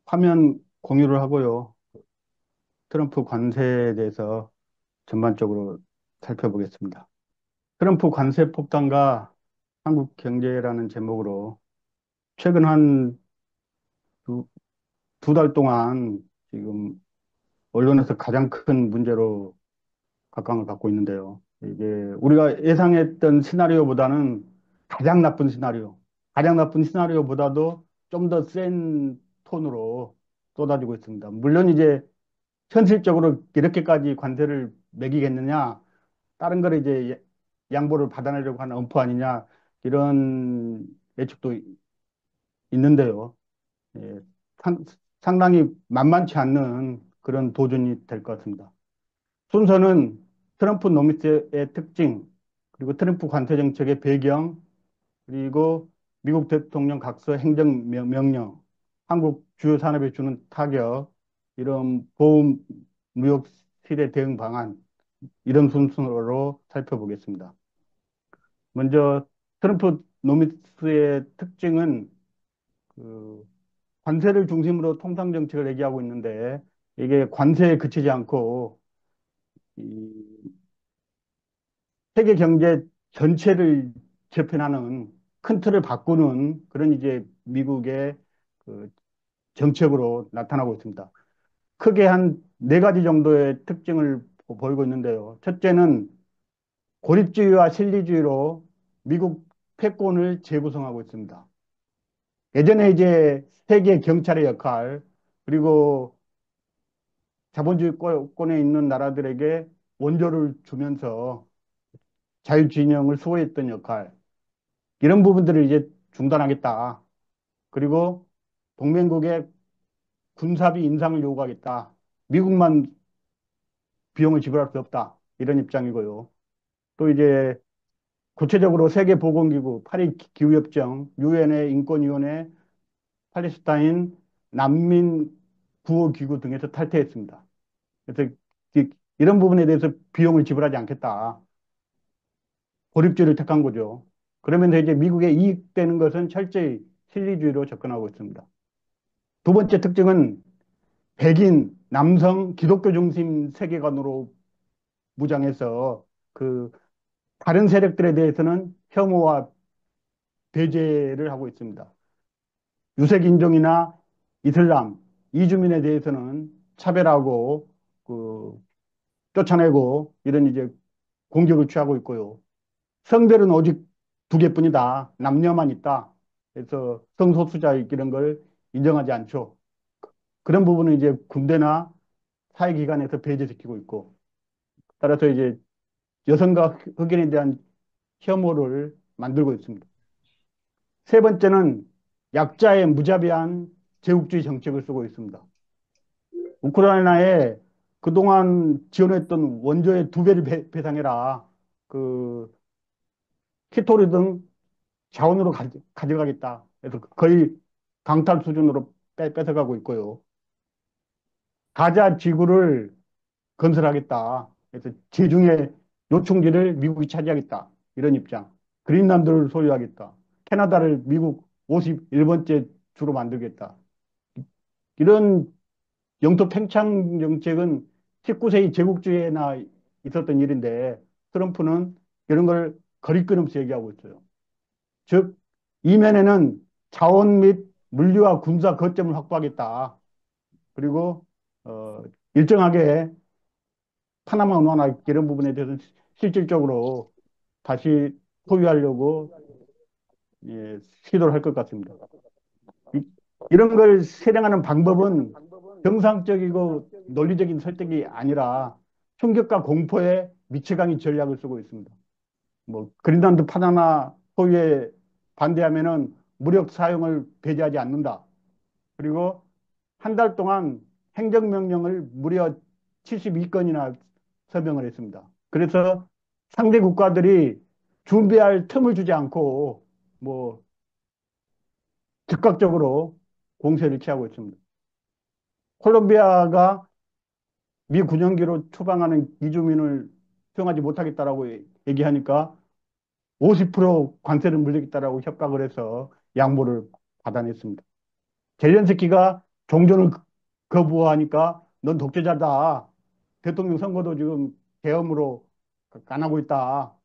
화면 공유를 하고요. 트럼프 관세에 대해서 전반적으로 살펴보겠습니다. 트럼프 관세 폭탄과 한국 경제라는 제목으로 최근 한 두 달 동안 지금 언론에서 가장 큰 문제로 각광을 받고 있는데요. 이게 우리가 예상했던 시나리오보다는 가장 나쁜 시나리오, 가장 나쁜 시나리오보다도 좀 더 센 톤으로 쏟아지고 있습니다. 물론 이제 현실적으로 이렇게까지 관세를 매기겠느냐, 다른 거를 이제 양보를 받아내려고 하는 엄포 아니냐, 이런 예측도 있는데요. 예, 상, 상당히 만만치 않는 그런 도전이 될 것 같습니다. 순서는 트럼프 노미스의 특징, 그리고 트럼프 관세 정책의 배경, 그리고 미국 대통령 각서 행정명령, 한국 주요 산업에 주는 타격, 이런 보험 무역 시대 대응 방안, 이런 순서로 살펴보겠습니다. 먼저 트럼프 노미스의 특징은 그 관세를 중심으로 통상 정책을 얘기하고 있는데 이게 관세에 그치지 않고 이 세계 경제 전체를 재편하는 큰 틀을 바꾸는 그런 이제 미국의 그 정책으로 나타나고 있습니다. 크게 한 네 가지 정도의 특징을 보이고 있는데요. 첫째는 고립주의와 실리주의로 미국 패권을 재구성하고 있습니다. 예전에 이제 세계 경찰의 역할, 그리고 자본주의권에 있는 나라들에게 원조를 주면서 자유진영을 수호했던 역할, 이런 부분들을 이제 중단하겠다. 그리고 동맹국의 군사비 인상을 요구하겠다. 미국만 비용을 지불할 수 없다. 이런 입장이고요. 또 이제 구체적으로 세계보건기구, 파리 기후협정, 유엔의 인권위원회, 팔레스타인 난민 구호기구 등에서 탈퇴했습니다. 그래서 이런 부분에 대해서 비용을 지불하지 않겠다. 고립주의를 택한 거죠. 그러면서 이제 미국에 이익되는 것은 철저히 실리주의로 접근하고 있습니다. 두 번째 특징은 백인, 남성, 기독교 중심 세계관으로 무장해서 그 다른 세력들에 대해서는 혐오와 배제를 하고 있습니다. 유색인종이나 이슬람, 이주민에 대해서는 차별하고 그 쫓아내고 이런 이제 공격을 취하고 있고요. 성별은 오직 두 개뿐이다. 남녀만 있다. 그래서 성소수자 이런 걸 인정하지 않죠. 그런 부분은 이제 군대나 사회기관에서 배제시키고 있고, 따라서 이제 여성과 흑인에 대한 혐오를 만들고 있습니다. 세 번째는 약자의 무자비한 제국주의 정책을 쓰고 있습니다. 우크라이나에 그동안 지원했던 원조의 두 배를 배상해라. 그 키토리 등 자원으로 가져가겠다. 그래서 거의 강탈 수준으로 뺏어가고 있고요. 가자 지구를 건설하겠다. 그래서 지중해 요충지를 미국이 차지하겠다. 이런 입장. 그린란드를 소유하겠다. 캐나다를 미국 51번째 주로 만들겠다. 이런 영토 팽창 정책은 19세기 제국주의에나 있었던 일인데 트럼프는 이런 걸 거리끊으면서 얘기하고 있어요. 즉, 이면에는 자원 및 물리와 군사 거점을 확보하겠다. 그리고 어, 일정하게 파나마 운하나 이런 부분에 대해서는 실질적으로 다시 소유하려고 예, 시도를 할 것 같습니다. 이, 이런 걸 실행하는 방법은 정상적이고 논리적인 설득이 아니라 충격과 공포에 미치광이 전략을 쓰고 있습니다. 뭐 그린란드 파나마 소유에 반대하면은 무력 사용을 배제하지 않는다. 그리고 한 달 동안 행정명령을 무려 72건이나 서명을 했습니다. 그래서 상대 국가들이 준비할 틈을 주지 않고 뭐 즉각적으로 공세를 취하고 있습니다. 콜롬비아가 미 군용기로 추방하는 이주민을 수용하지 못하겠다라고 얘기하니까 50% 관세를 물리겠다라고 협박을 해서 양보를 받아냈습니다. 젤렌스키가 종전을 거부하니까 넌 독재자다. 대통령 선거도 지금 계엄으로 안 하고 있다.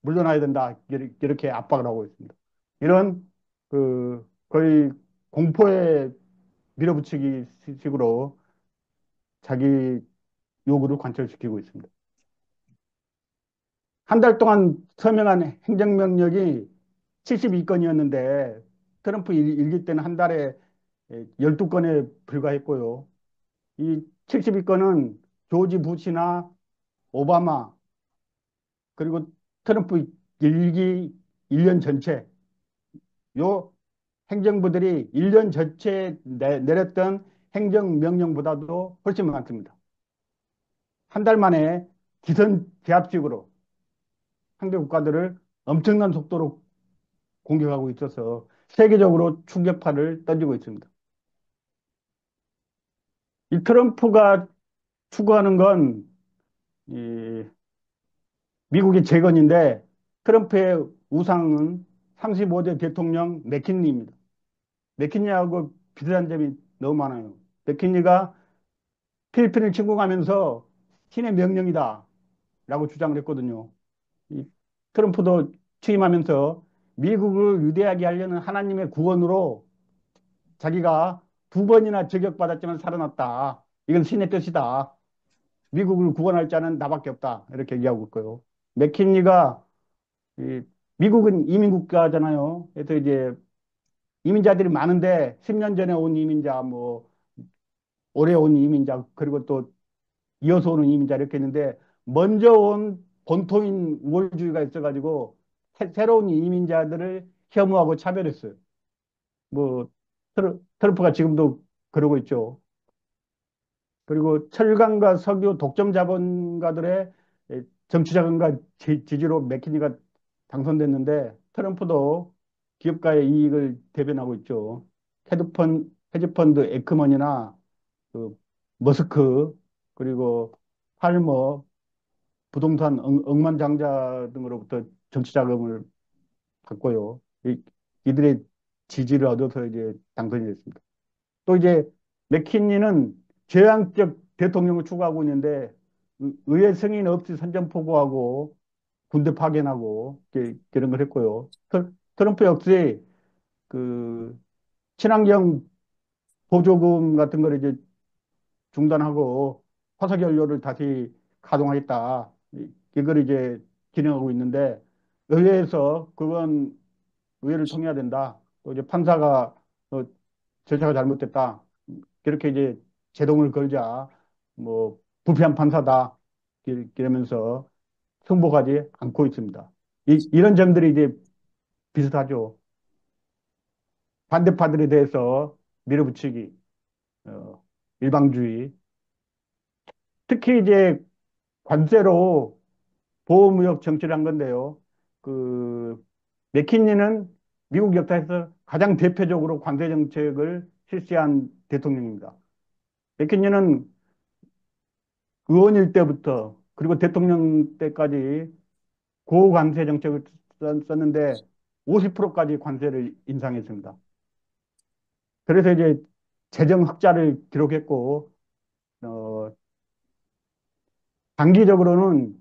물러나야 된다. 이렇게 압박을 하고 있습니다. 이런 거의 공포에 밀어붙이기 식으로 자기 요구를 관철시키고 있습니다. 한 달 동안 서명한 행정명령이 72건이었는데 트럼프 일기 때는 한 달에 12건에 불과했고요. 이 72건은 조지 부시나 오바마 그리고 트럼프 일기 1년 전체 요 행정부들이 1년 전체에 내렸던 행정명령보다도 훨씬 많습니다. 한 달 만에 기선 제압식으로 상대 국가들을 엄청난 속도로 공격하고 있어서 세계적으로 충격파를 던지고 있습니다. 이 트럼프가 추구하는 건 이 미국의 재건인데 트럼프의 우상은 35대 대통령 맥킨리입니다. 맥킨리하고 비슷한 점이 너무 많아요. 맥킨리가 필리핀을 침공하면서 신의 명령이다 라고 주장을 했거든요. 이 트럼프도 취임하면서 미국을 위대하게 하려는 하나님의 구원으로 자기가 두 번이나 저격받았지만 살아났다. 이건 신의 뜻이다. 미국을 구원할 자는 나밖에 없다. 이렇게 얘기하고 있고요. 맥킨리가 이 미국은 이민국가잖아요. 그래서 이제 이민자들이 많은데 10년 전에 온 이민자, 뭐 올해 온 이민자, 그리고 또 이어서 오는 이민자 이렇게 있는데 먼저 온 본토인 우월주의가 있어가지고 새로운 이민자들을 혐오하고 차별했어요. 뭐 트럼프가 지금도 그러고 있죠. 그리고 철강과 석유 독점 자본가들의 정치 자금과 지지로 맥키니가 당선됐는데 트럼프도 기업가의 이익을 대변하고 있죠. 헤지펀드 에크먼이나 그 머스크 그리고 팔머 부동산 억만장자 등으로부터 정치 자금을 받고요. 이들의 지지를 얻어서 이제 당선이 됐습니다. 또 이제 맥킨리는 제왕적 대통령을 추구하고 있는데 의회 승인 없이 선전포고하고 군대 파견하고 이런 걸 했고요. 트럼프 역시 그 친환경 보조금 같은 걸 이제 중단하고 화석연료를 다시 가동하겠다. 이걸 이제 진행하고 있는데 의회에서 그건 의회를 통해야 된다. 또 이제 판사가 절차가 잘못됐다. 그렇게 이제 제동을 걸자 뭐 부패한 판사다. 이러면서 승복하지 않고 있습니다. 이런 점들이 이제 비슷하죠. 반대파들에 대해서 밀어붙이기, 어, 일방주의. 특히 이제 관세로 보호무역 정치를 한 건데요. 그 맥킨리는 미국 역사에서 가장 대표적으로 관세 정책을 실시한 대통령입니다. 맥킨리는 의원일 때부터 그리고 대통령 때까지 고관세 정책을 썼는데 50%까지 관세를 인상했습니다. 그래서 이제 재정 흑자를 기록했고 어, 단기적으로는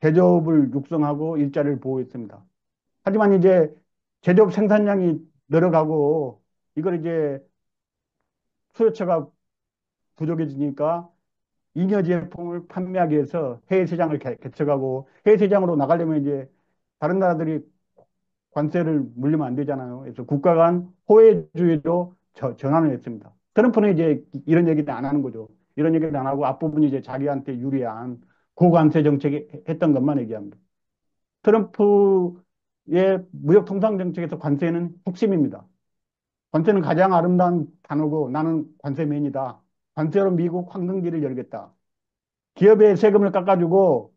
제조업을 육성하고 일자리를 보호했습니다. 하지만 이제 제조업 생산량이 늘어가고 이걸 이제 수요처가 부족해지니까 잉여 제품을 판매하기 위해서 해외 시장을 개척하고 해외 시장으로 나가려면 이제 다른 나라들이 관세를 물리면 안 되잖아요. 그래서 국가 간 호혜주의로 전환을 했습니다. 트럼프는 이제 이런 얘기는 안 하는 거죠. 이런 얘기는 안 하고 앞부분이 이제 자기한테 유리한 고관세 정책이 했던 것만 얘기합니다. 트럼프의 무역 통상 정책에서 관세는 핵심입니다. 관세는 가장 아름다운 단어고 나는 관세맨이다. 관세로 미국 황금기를 열겠다. 기업의 세금을 깎아주고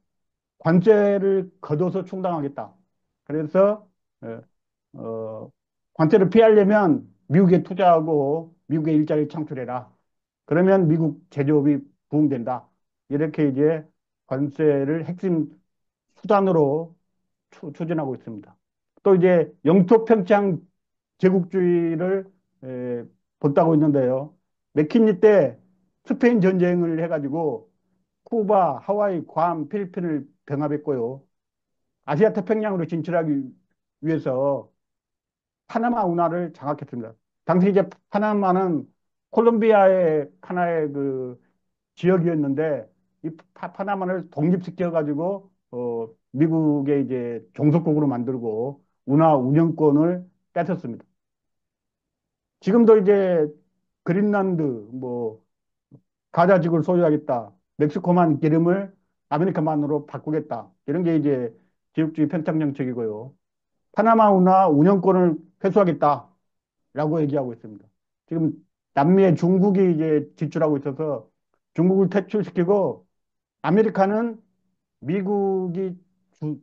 관세를 거둬서 충당하겠다. 그래서 어, 어, 관세를 피하려면 미국에 투자하고 미국의 일자리를 창출해라. 그러면 미국 제조업이 부흥된다. 이렇게 이제 관세를 핵심 수단으로 추진하고 있습니다. 또 이제 영토 평창 제국주의를 벌다고 있는데요. 맥킨리 때 스페인 전쟁을 해가지고 쿠바, 하와이, 괌, 필리핀을 병합했고요. 아시아 태평양으로 진출하기 위해서 파나마 운하를 장악했습니다. 당시 이제 파나마는 콜롬비아의 하나의 그 지역이었는데 이 파나마를 독립시켜 가지고 미국의 이제 종속국으로 만들고 운하 운영권을 뺏었습니다. 지금도 이제 그린란드 뭐 가자지구를 소유하겠다. 멕시코만 기름을 아메리카만으로 바꾸겠다. 이런 게 이제 지역주의 편착 정책이고요. 파나마 운하 운영권을 회수하겠다라고 얘기하고 있습니다. 지금 남미에 중국이 이제 진출하고 있어서 중국을 퇴출시키고 아메리카는 미국이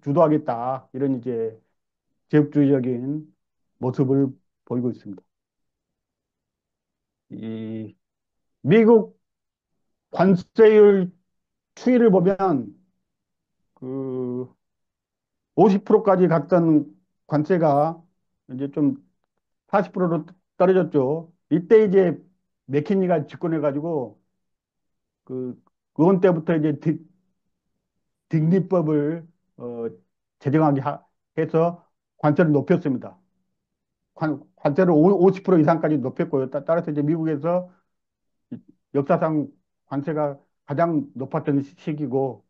주도하겠다. 이런 이제 지역주의적인 모습을 보이고 있습니다. 이 미국 관세율 추이를 보면 그 50%까지 갔던 관세가 이제 좀 40%로 떨어졌죠. 이때 이제 맥키니가 집권해가지고 그 그건 때부터 이제 딩리법을 어, 제정하게 해서 관세를 높였습니다. 관세를 50% 이상까지 높였고요. 따라서 이제 미국에서 역사상 관세가 가장 높았던 시기고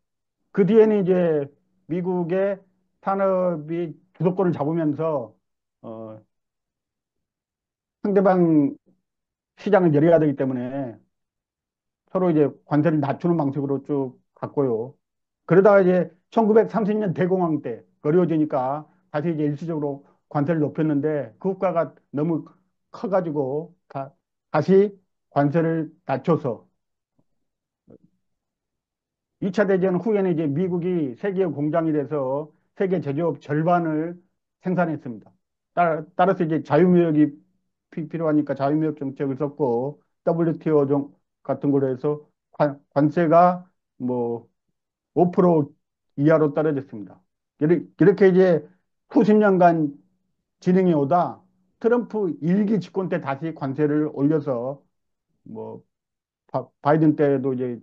그 뒤에는 이제 미국의 산업이 주도권을 잡으면서 어, 상대방 시장을 열어야 되기 때문에 서로 이제 관세를 낮추는 방식으로 쭉 갔고요. 그러다가 이제 1930년 대공황 때 어려워지니까 다시 이제 일시적으로 관세를 높였는데 그 효과가 너무 커가지고 다시 관세를 낮춰서 2차 대전 후에는 이제 미국이 세계 공장이 돼서 세계 제조업 절반을 생산했습니다. 따라서 이제 자유무역이 필요하니까 자유무역 정책을 썼고 WTO 같은 걸로 해서 관세가 뭐 5% 이하로 떨어졌습니다. 이렇게 이제 수십 년간 진행해 오다 트럼프 일기 집권 때 다시 관세를 올려서 뭐 바이든 때도 이제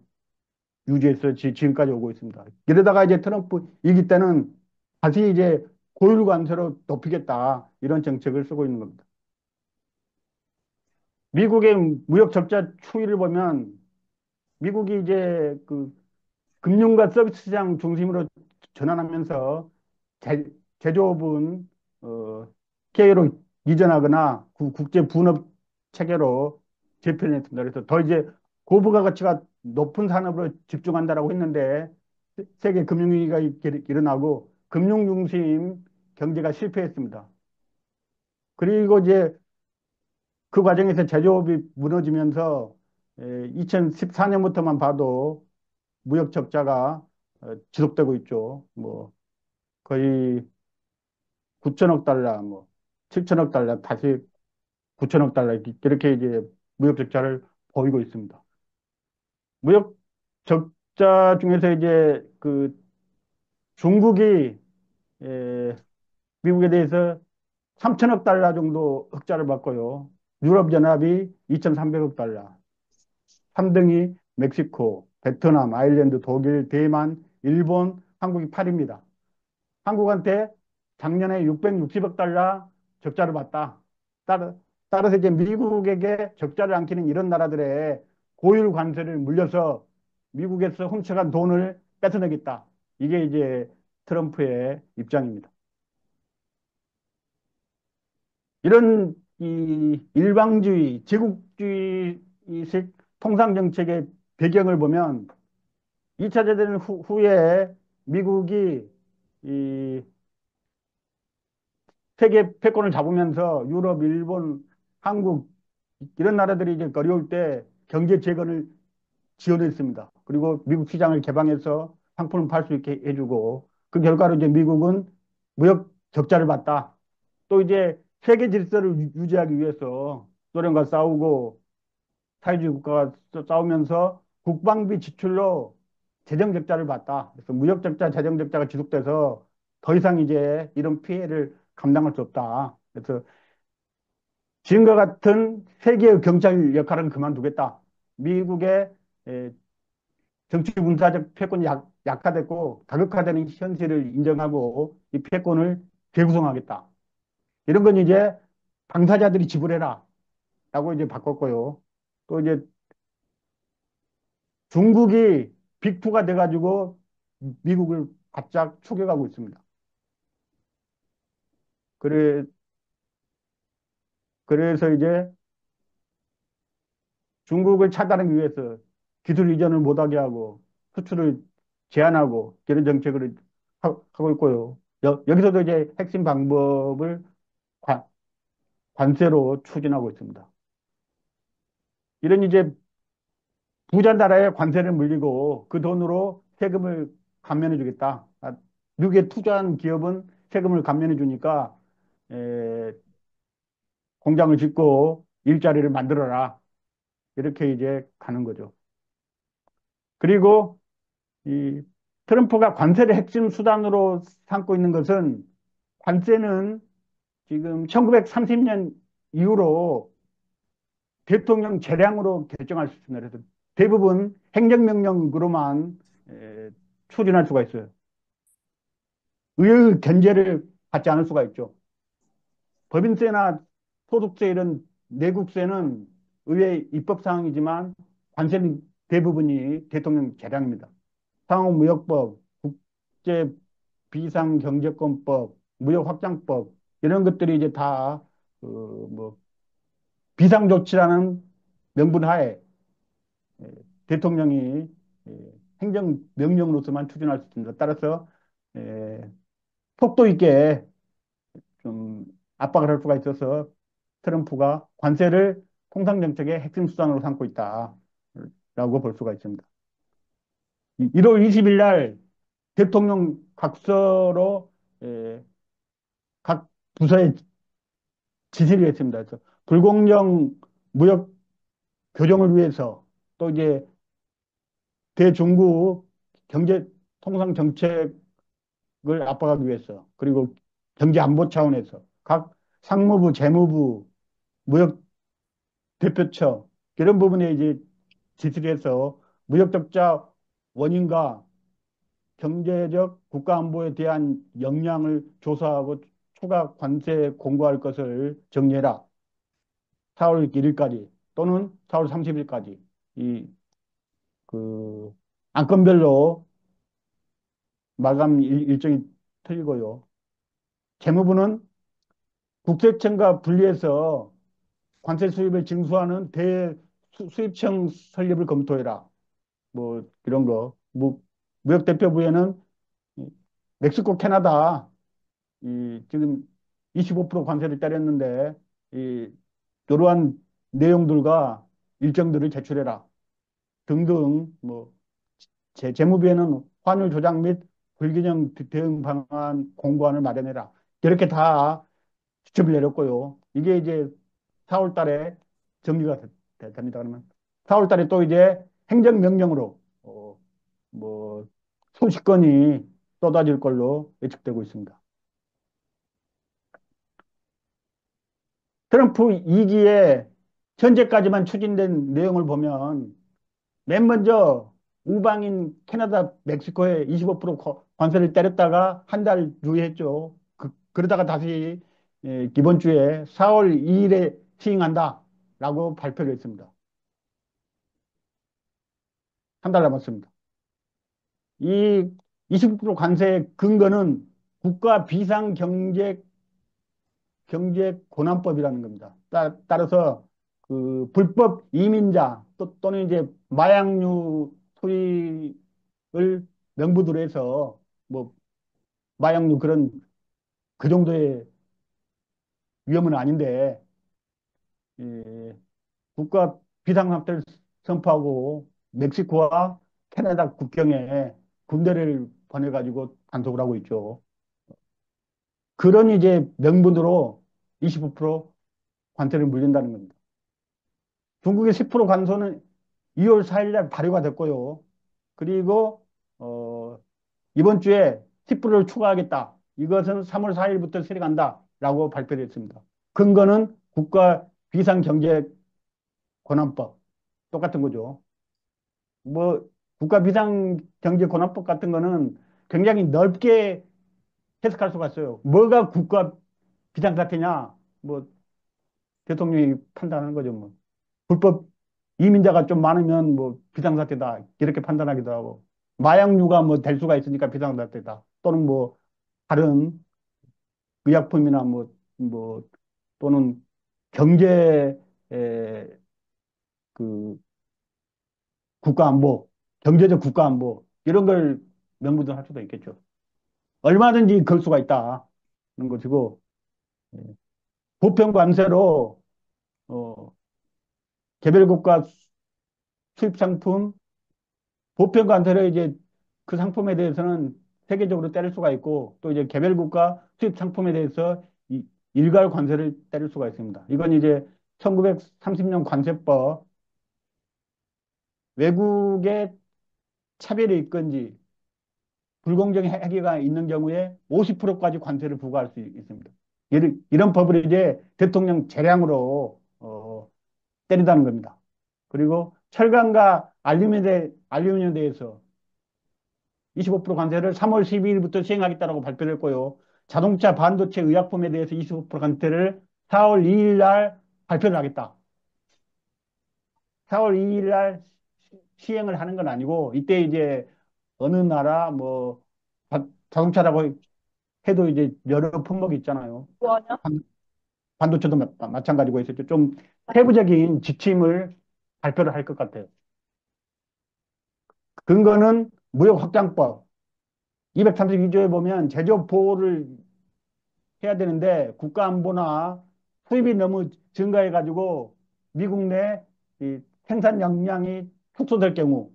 유지해서 지금까지 오고 있습니다. 이러다가 이제 트럼프 이기 때는 다시 이제 고율 관세로 높이겠다 이런 정책을 쓰고 있는 겁니다. 미국의 무역 적자 추이를 보면 미국이 이제 그 금융과 서비스 시장 중심으로 전환하면서 제, 제조업은 KA로 이전하거나 국제 분업 체계로 재편했습니다. 그래서 더 이제 고부가 가치가 높은 산업으로 집중한다라고 했는데 세계 금융위기가 일어나고 금융 중심 경제가 실패했습니다. 그리고 이제 그 과정에서 제조업이 무너지면서 2014년부터만 봐도 무역 적자가 지속되고 있죠. 뭐 거의 9천억 달러, 뭐 7천억 달러, 다시 9천억 달러 이렇게 이제 무역 적자를 보이고 있습니다. 무역 적자 중에서 이제 그 중국이 에, 미국에 대해서 3천억 달러 정도 흑자를 받고요. 유럽연합이 2,300억 달러, 3등이 멕시코, 베트남, 아일랜드, 독일, 대만, 일본, 한국이 8입니다. 한국한테 작년에 660억 달러 적자를 봤다. 따라, 따라서 이제 미국에게 적자를 안기는 이런 나라들의 고율 관세를 물려서 미국에서 훔쳐간 돈을 뺏어내겠다. 이게 이제 트럼프의 입장입니다. 이런 이 일방주의, 제국주의식 통상정책의 배경을 보면 2차 대전 후에 미국이 이 세계 패권을 잡으면서 유럽, 일본, 한국 이런 나라들이 이제 어려울 때 경제 재건을 지원했습니다. 그리고 미국 시장을 개방해서 상품을 팔 수 있게 해주고 그 결과로 이제 미국은 무역 적자를 봤다. 또 이제 세계 질서를 유지하기 위해서 소련과 싸우고 사회주의 국가가 싸우면서 국방비 지출로 재정 적자를 봤다. 그래서 무역 적자, 재정 적자가 지속돼서 더 이상 이제 이런 피해를 감당할 수 없다. 그래서 지금과 같은 세계의 경찰 역할은 그만두겠다. 미국의 에, 정치 군사적 패권이 약화됐고 다극화되는 현실을 인정하고 이 패권을 재구성하겠다. 이런 건 이제 당사자들이 지불해라 라고 이제 바꿨고요. 또 이제 중국이 빅2가 돼가지고 미국을 바짝 추격하고 있습니다. 그래, 그래서 이제 중국을 차단하기 위해서 기술 이전을 못하게 하고 수출을 제한하고 이런 정책을 하고 있고요. 여기서도 이제 핵심 방법을 관, 관세로 추진하고 있습니다. 이런 이제 부자 나라에 관세를 물리고 그 돈으로 세금을 감면해 주겠다. 미국에 투자한 기업은 세금을 감면해 주니까 에, 공장을 짓고 일자리를 만들어라. 이렇게 이제 가는 거죠. 그리고 이 트럼프가 관세를 핵심 수단으로 삼고 있는 것은 관세는 지금 1930년 이후로 대통령 재량으로 결정할 수 있습니다. 그래서 대부분 행정명령으로만 추진할 수가 있어요. 의회의 견제를 받지 않을 수가 있죠. 법인세나 소득세 이런 내국세는 의회 입법사항이지만 관세는 대부분이 대통령 재량입니다. 상호무역법, 국제비상경제권법, 무역확장법 이런 것들이 이제 다 뭐 비상조치라는 명분 하에 대통령이 행정명령으로서만 추진할 수 있습니다. 따라서 에, 속도 있게 좀 압박을 할 수가 있어서 트럼프가 관세를 통상정책의 핵심 수단으로 삼고 있다라고 볼 수가 있습니다. 1월 20일 날 대통령 각서로 각 부서에 지시를 했습니다. 그래서 불공정 무역 교정을 위해서 또 이제 대중국 경제 통상 정책을 압박하기 위해서 그리고 경제 안보 차원에서 각 상무부, 재무부, 무역 대표처 이런 부분에 이제 지시를 해서 무역 적자 원인과 경제적 국가 안보에 대한 역량을 조사하고 추가 관세 공고할 것을 정리해라. 4월 1일까지 또는 4월 30일까지 이 그 안건별로 마감 일정이 틀리고요. 재무부는 국세청과 분리해서 관세 수입을 징수하는 대수입청 설립을 검토해라. 뭐 이런 거. 무역대표부에는 멕시코, 캐나다 지금 25% 관세를 때렸는데 이러한 내용들과 일정들을 제출해라 등등 뭐 재무부에는 환율 조작 및 불균형 대응 방안 공고안을 마련해라 이렇게 다 지침을 내렸고요. 이게 이제 4월 달에 정리가 됩니다. 그러면 4월 달에 또 이제 행정명령으로 뭐 수십 건이 쏟아질 걸로 예측되고 있습니다. 트럼프 2기에 현재까지만 추진된 내용을 보면 맨 먼저 우방인 캐나다, 멕시코에 25% 관세를 때렸다가 한 달 유예했죠. 그러다가 다시 이번 주에 4월 2일에 시행한다라고 발표를 했습니다. 한 달 남았습니다. 이 20% 관세의 근거는 국가 경제 고난법이라는 겁니다. 따라서 그 불법 이민자 또는 이제 마약류 소비를 명분으로 해서 뭐 마약류 그런 그 정도의 위험은 아닌데 예, 국가 비상사태를 선포하고 멕시코와 캐나다 국경에 군대를 보내가지고 단속을 하고 있죠. 그런 이제 명분으로 25% 관세를 물린다는 겁니다. 중국의 10% 관세는 2월 4일 날 발효가 됐고요. 그리고 이번 주에 10%를 추가하겠다. 이것은 3월 4일부터 실행한다라고 발표를 했습니다. 근거는 국가 비상경제권한법 똑같은 거죠. 뭐 국가 비상경제권한법 같은 거는 굉장히 넓게 해석할 수가 있어요. 뭐가 국가 비상사태냐? 뭐 대통령이 판단하는 거죠. 뭐 불법 이민자가 좀 많으면 뭐 비상사태다 이렇게 판단하기도 하고 마약류가 뭐 될 수가 있으니까 비상사태다 또는 뭐 다른 의약품이나 뭐 또는 경제 그 국가안보 경제적 국가안보 이런 걸 명분을 할 수도 있겠죠. 얼마든지 걸 수가 있다는 것이고 예. 보편 관세로 어, 개별국가 수입 상품 보편 관세로 이제 그 상품에 대해서는 세계적으로 때릴 수가 있고 또 이제 개별국가 수입 상품에 대해서 일괄 관세를 때릴 수가 있습니다. 이건 이제 1930년 관세법 외국의 차별이 있건지 불공정 행위가 있는 경우에 50%까지 관세를 부과할 수 있습니다. 이런 법을 이제 대통령 재량으로 때린다는 겁니다. 그리고 철강과 알루미늄에 대해서 25% 관세를 3월 12일부터 시행하겠다고 발표를 했고요. 자동차, 반도체, 의약품에 대해서 25% 관세를 4월 2일 날 발표를 하겠다. 4월 2일 날 시행을 하는 건 아니고 이때 이제 어느 나라 뭐 자동차라고 해도 이제 여러 품목이 있잖아요. 반- 반도체도 마찬가지고 있었죠. 좀 세부적인 지침을 발표를 할 것 같아요. 근거는 무역확장법 232조에 보면 제조업 보호를 해야 되는데 국가안보나 수입이 너무 증가해가지고 미국 내 이 생산 역량이 축소될 경우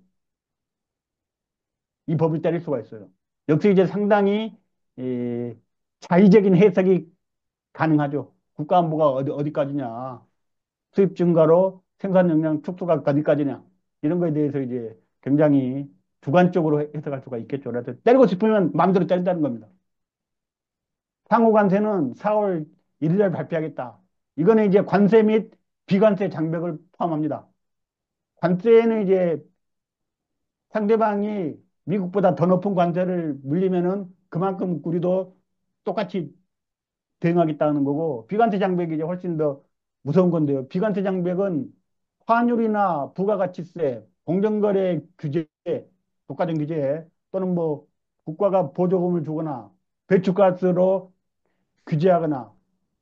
이 법을 때릴 수가 있어요. 역시 이제 상당히 이 자의적인 해석이 가능하죠. 국가안보가 어디까지냐, 수입 증가로 생산 역량 축소가 어디까지냐 이런 거에 대해서 이제 굉장히 주관적으로 해석할 수가 있겠죠. 그래서 때리고 싶으면 마음대로 때린다는 겁니다. 상호 관세는 4월 1일에 발표하겠다. 이거는 이제 관세 및 비관세 장벽을 포함합니다. 관세는 이제 상대방이 미국보다 더 높은 관세를 물리면은 그만큼 우리도 똑같이 대응하겠다는 거고 비관세 장벽이 이제 훨씬 더 무서운 건데요. 비관세 장벽은 환율이나 부가가치세, 공정거래 규제, 독과점 규제 또는 뭐 국가가 보조금을 주거나 배출가스로 규제하거나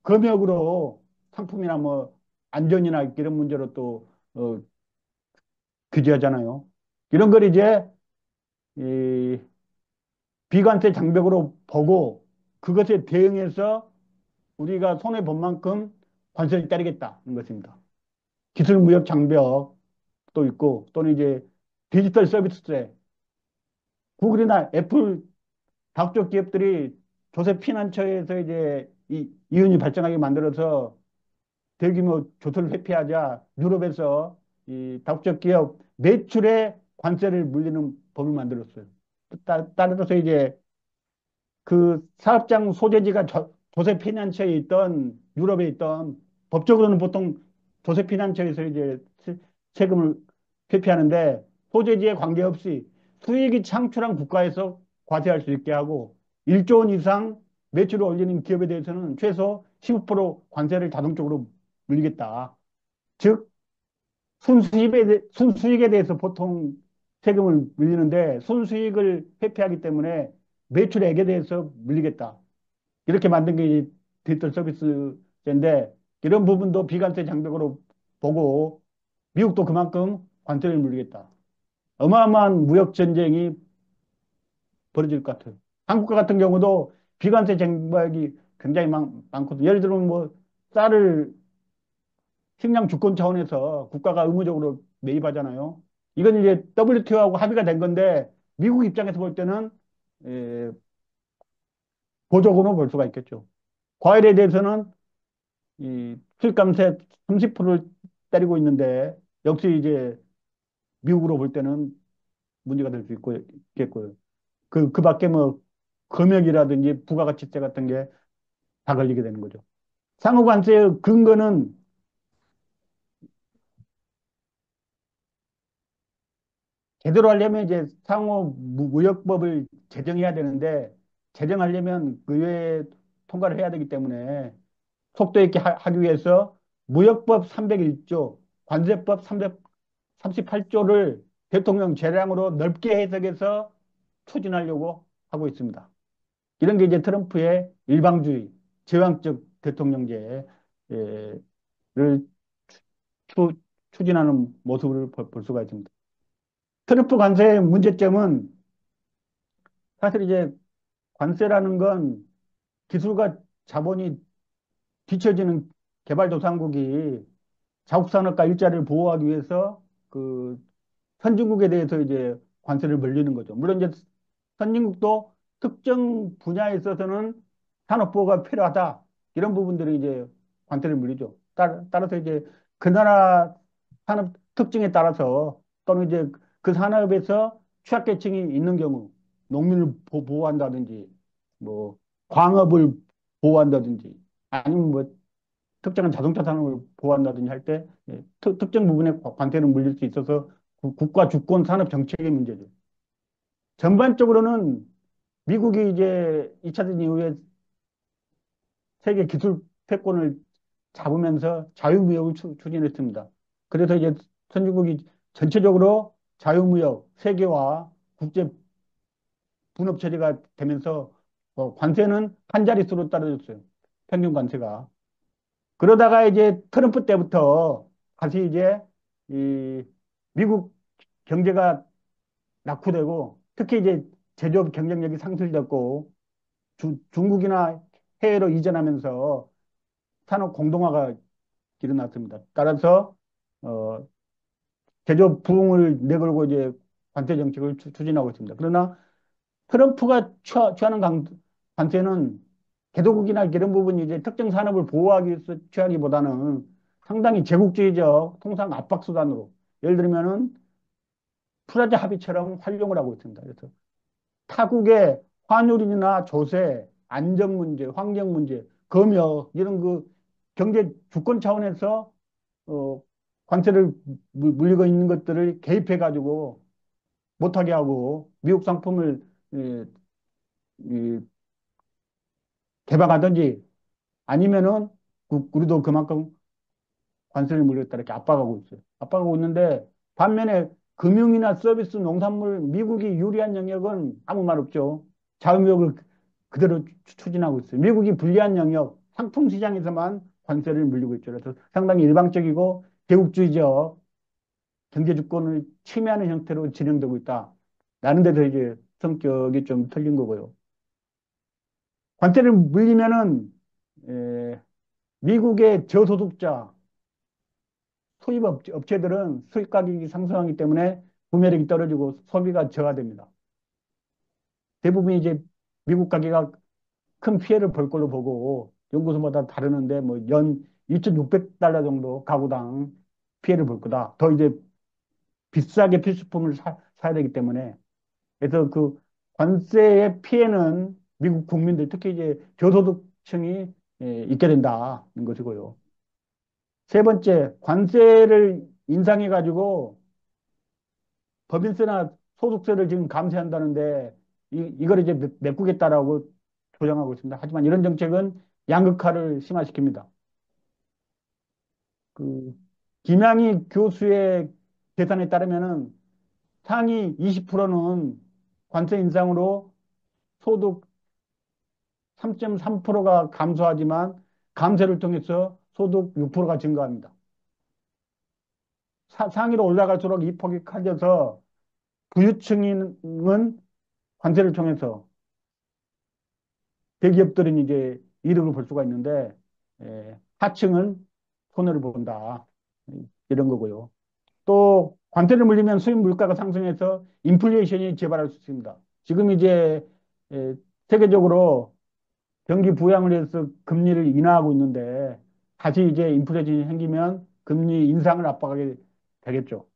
금역으로 상품이나 뭐 안전이나 이런 문제로 또 규제하잖아요. 이런 걸 이제 이 비관세 장벽으로 보고 그것에 대응해서 우리가 손해 본 만큼 관세를 때리겠다는 것입니다. 기술무역 장벽도 있고 또는 이제 디지털 서비스세 구글이나 애플 다국적 기업들이 조세 피난처에서 이제 이윤이 발생하게 만들어서 대규모 조세를 회피하자 유럽에서 이 다국적 기업 매출에 관세를 물리는 법을 만들었어요. 따라서 이제 그 사업장 소재지가 조세 피난처에 있던 유럽에 있던 법적으로는 보통 조세 피난처에서 이제 세금을 회피하는데 소재지에 관계없이 수익이 창출한 국가에서 과세할 수 있게 하고 1조 원 이상 매출을 올리는 기업에 대해서는 최소 15% 관세를 자동적으로 물리겠다. 즉 순수익에 대해서 보통 세금을 물리는데 순수익을 회피하기 때문에 매출액에 대해서 물리겠다. 이렇게 만든 게 디지털 서비스인데 이런 부분도 비관세 장벽으로 보고 미국도 그만큼 관세를 물리겠다. 어마어마한 무역 전쟁이 벌어질 것 같아요. 한국과 같은 경우도 비관세 장벽이 굉장히 많거든요. 예를 들면 뭐 쌀을 식량 주권 차원에서 국가가 의무적으로 매입하잖아요. 이건 이제 WTO하고 합의가 된 건데 미국 입장에서 볼 때는 에, 보조금으로 볼 수가 있겠죠. 과일에 대해서는 이 수입감세 30%를 때리고 있는데 역시 이제 미국으로 볼 때는 문제가 될 수 있겠고요. 그 밖에 뭐 금역이라든지 부가가치세 같은 게 다 걸리게 되는 거죠. 상호관세의 근거는 제대로 하려면 이제 상호 무역법을 제정해야 되는데 제정하려면 의회 통과를 해야 되기 때문에 속도 있게 하기 위해서 무역법 301조, 관세법 338조를 대통령 재량으로 넓게 해석해서 추진하려고 하고 있습니다. 이런 게 이제 트럼프의 일방주의, 제왕적 대통령제를 추, 추진하는 모습을 볼 수가 있습니다. 트럼프 관세의 문제점은 사실 이제 관세라는 건 기술과 자본이 뒤처지는 개발도상국이 자국 산업과 일자리를 보호하기 위해서 그 선진국에 대해서 이제 관세를 물리는 거죠. 물론 이제 선진국도 특정 분야에 있어서는 산업보호가 필요하다. 이런 부분들이 이제 관세를 물리죠. 따라서 이제 그 나라 산업 특징에 따라서 또는 이제 그 산업에서 취약계층이 있는 경우 농민을 보호한다든지 뭐 광업을 보호한다든지 아니면 뭐 특정한 자동차 산업을 보호한다든지 할 때 특정 부분에 관세를 물릴 수 있어서 국가 주권 산업 정책의 문제죠. 전반적으로는 미국이 이제 2차 대전 이후에 세계 기술 패권을 잡으면서 자유무역을 추진했습니다. 그래서 이제 선진국이 전체적으로 자유무역, 세계화, 국제 분업 체제가 되면서 관세는 한 자릿수로 떨어졌어요. 평균 관세가. 그러다가 이제 트럼프 때부터 다시 이제 이 미국 경제가 낙후되고 특히 이제 제조업 경쟁력이 상실됐고 중국이나 해외로 이전하면서 산업 공동화가 일어났습니다. 따라서 어, 제조업 부흥을 내걸고 이제 관세 정책을 추진하고 있습니다. 그러나 트럼프가 취하는 관세는 개도국이나 이런 부분이 이제 특정 산업을 보호하기 위해서 취하기보다는 상당히 제국주의적 통상 압박 수단으로 예를 들면은 프라자 합의처럼 활용을 하고 있습니다. 그래서 타국의 환율이나 조세, 안전 문제, 환경 문제, 검역 이런 그 경제 주권 차원에서 어, 관세를 물리고 있는 것들을 개입해 가지고 못하게 하고 미국 상품을 예, 이, 개방하든지 아니면은 우리도 그만큼 관세를 물렸다 이렇게 압박하고 있어요. 압박하고 있는데 반면에 금융이나 서비스, 농산물 미국이 유리한 영역은 아무 말 없죠. 자유무역을 그대로 추진하고 있어요. 미국이 불리한 영역, 상품 시장에서만 관세를 물리고 있죠. 그래서 상당히 일방적이고 개국주의적 경제 주권을 침해하는 형태로 진행되고 있다. 라는 데서 이제 성격이 좀 틀린 거고요. 관세를 물리면은 에, 미국의 저소득자 수입 업체들은 수입 가격이 상승하기 때문에 구매력이 떨어지고 소비가 저하됩니다. 대부분 이제 미국 가게가 큰 피해를 볼 걸로 보고 연구소마다 다르는데 뭐 연 2,600달러 정도 가구당 피해를 볼 거다. 더 이제 비싸게 필수품을 사야 되기 때문에 그래서 그 관세의 피해는 미국 국민들 특히 이제 저소득층이 있게 된다는 것이고요. 세 번째, 관세를 인상해 가지고 법인세나 소득세를 지금 감세한다는데 이걸 이제 메꾸겠다라고 조장하고 있습니다. 하지만 이런 정책은 양극화를 심화시킵니다. 그 김양희 교수의 계산에 따르면은 상위 20%는 관세 인상으로 소득 3.3%가 감소하지만 감세를 통해서 소득 6%가 증가합니다. 상위로 올라갈수록 이 폭이 커져서 부유층은 관세를 통해서 대기업들은 이제 이득을 볼 수가 있는데 하층은 손해를 본다. 이런 거고요. 또 관세를 물리면 수입 물가가 상승해서 인플레이션이 재발할 수 있습니다. 지금 이제 세계적으로 경기 부양을 해서 금리를 인하하고 있는데 다시 이제 인플레이션이 생기면 금리 인상을 압박하게 되겠죠.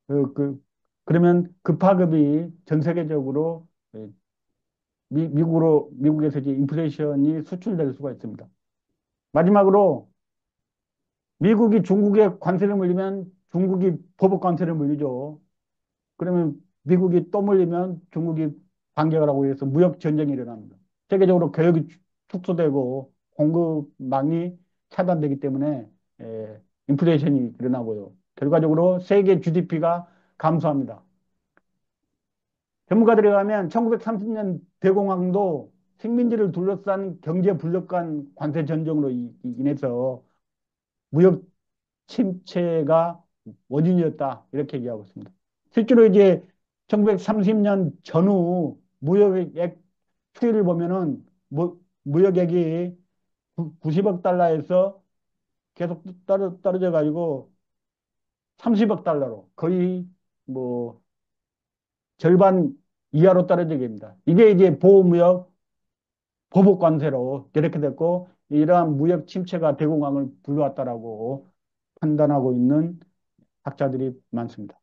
그, 그, 그러면 그 파급이 전 세계적으로 미국에서 이제 인플레이션이 수출될 수가 있습니다. 마지막으로 미국이 중국에 관세를 물리면 중국이 보복 관세를 물리죠. 그러면 미국이 또 물리면 중국이 반격을 하고 해서 무역 전쟁이 일어납니다. 세계적으로 교역이 축소되고 공급망이 차단되기 때문에 인플레이션이 일어나고요. 결과적으로 세계 GDP가 감소합니다. 전문가들에 의하면 1930년 대공황도 식민지를 둘러싼 경제 불력 간 관세 전쟁으로 인해서 무역 침체가 원인이었다. 이렇게 얘기하고 있습니다. 실제로 이제 1930년 전후 무역액 추이를 보면은 무역액이 90억 달러에서 계속 떨어져 가지고 30억 달러로 거의 뭐 절반 이하로 떨어지게 됩니다. 이게 이제 보호무역 보복 관세로 이렇게 됐고 이러한 무역 침체가 대공황을 불러왔다라고 판단하고 있는 학자들이 많습니다.